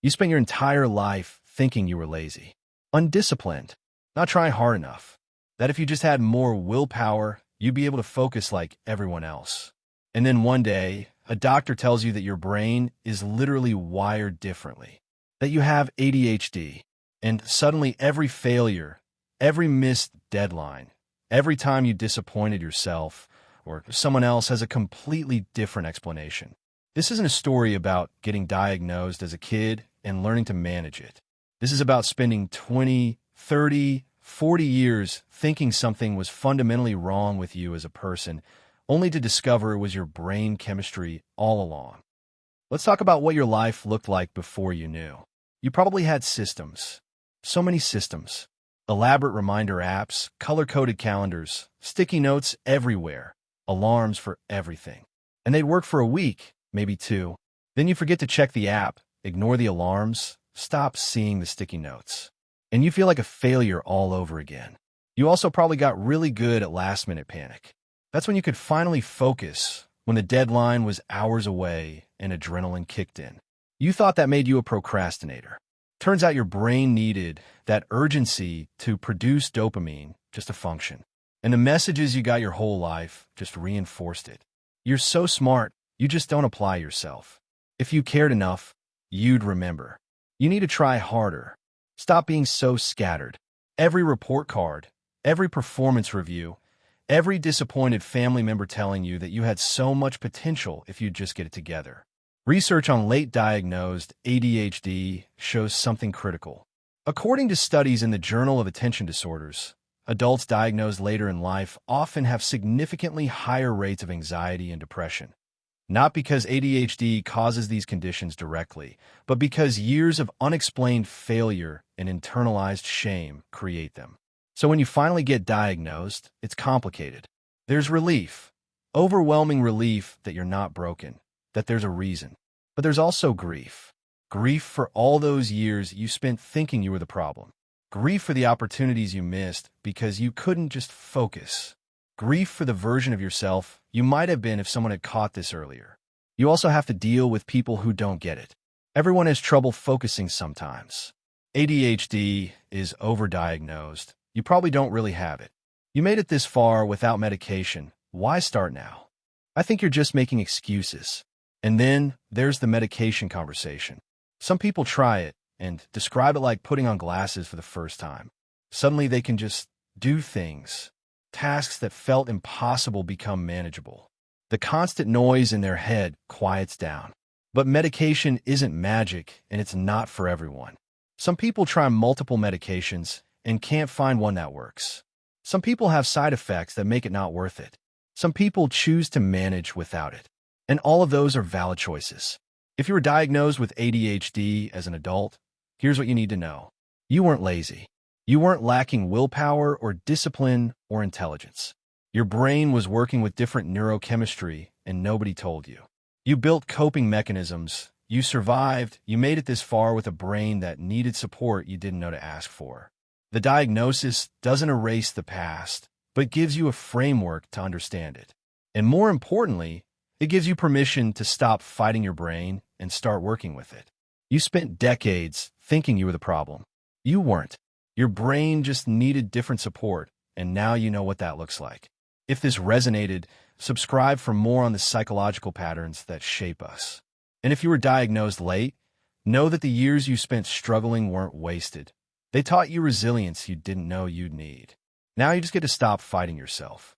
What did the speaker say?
You spent your entire life thinking you were lazy, undisciplined, not trying hard enough, that if you just had more willpower, you'd be able to focus like everyone else. And then one day, a doctor tells you that your brain is literally wired differently, that you have ADHD, and suddenly every failure, every missed deadline, every time you disappointed yourself or someone else has a completely different explanation. This isn't a story about getting diagnosed as a kid and learning to manage it. This is about spending 20, 30, 40 years thinking something was fundamentally wrong with you as a person, only to discover it was your brain chemistry all along. Let's talk about what your life looked like before you knew. You probably had systems. So many systems. Elaborate reminder apps, color-coded calendars, sticky notes everywhere, alarms for everything. And they'd work for a week, maybe two. Then you forget to check the app, ignore the alarms, stop seeing the sticky notes. And you feel like a failure all over again. You also probably got really good at last-minute panic. That's when you could finally focus, when the deadline was hours away and adrenaline kicked in. You thought that made you a procrastinator. Turns out your brain needed that urgency to produce dopamine just to function. And the messages you got your whole life just reinforced it. You're so smart, you just don't apply yourself. If you cared enough, you'd remember. You need to try harder. Stop being so scattered. Every report card, every performance review, every disappointed family member telling you that you had so much potential if you'd just get it together. Research on late diagnosed ADHD shows something critical. According to studies in the Journal of Attention Disorders, adults diagnosed later in life often have significantly higher rates of anxiety and depression. Not because ADHD causes these conditions directly, but because years of unexplained failure and internalized shame create them. So when you finally get diagnosed, it's complicated. There's relief, overwhelming relief that you're not broken, that there's a reason. But there's also grief. Grief for all those years you spent thinking you were the problem. Grief for the opportunities you missed because you couldn't just focus. Grief for the version of yourself you might have been if someone had caught this earlier. You also have to deal with people who don't get it. Everyone has trouble focusing sometimes. ADHD is overdiagnosed. You probably don't really have it. You made it this far without medication. Why start now? I think you're just making excuses. And then there's the medication conversation. Some people try it and describe it like putting on glasses for the first time. Suddenly they can just do things. Tasks that felt impossible become manageable. The constant noise in their head quiets down. But medication isn't magic, and it's not for everyone. Some people try multiple medications and can't find one that works. Some people have side effects that make it not worth it. Some people choose to manage without it. And all of those are valid choices. If you were diagnosed with ADHD as an adult, here's what you need to know. You weren't lazy. You weren't lacking willpower or discipline or intelligence. Your brain was working with different neurochemistry, and nobody told you. You built coping mechanisms. You survived. You made it this far with a brain that needed support you didn't know to ask for. The diagnosis doesn't erase the past, but gives you a framework to understand it. And more importantly, it gives you permission to stop fighting your brain and start working with it. You spent decades thinking you were the problem. You weren't. Your brain just needed different support, and now you know what that looks like. If this resonated, subscribe for more on the psychological patterns that shape us. And if you were diagnosed late, know that the years you spent struggling weren't wasted. They taught you resilience you didn't know you'd need. Now you just get to stop fighting yourself.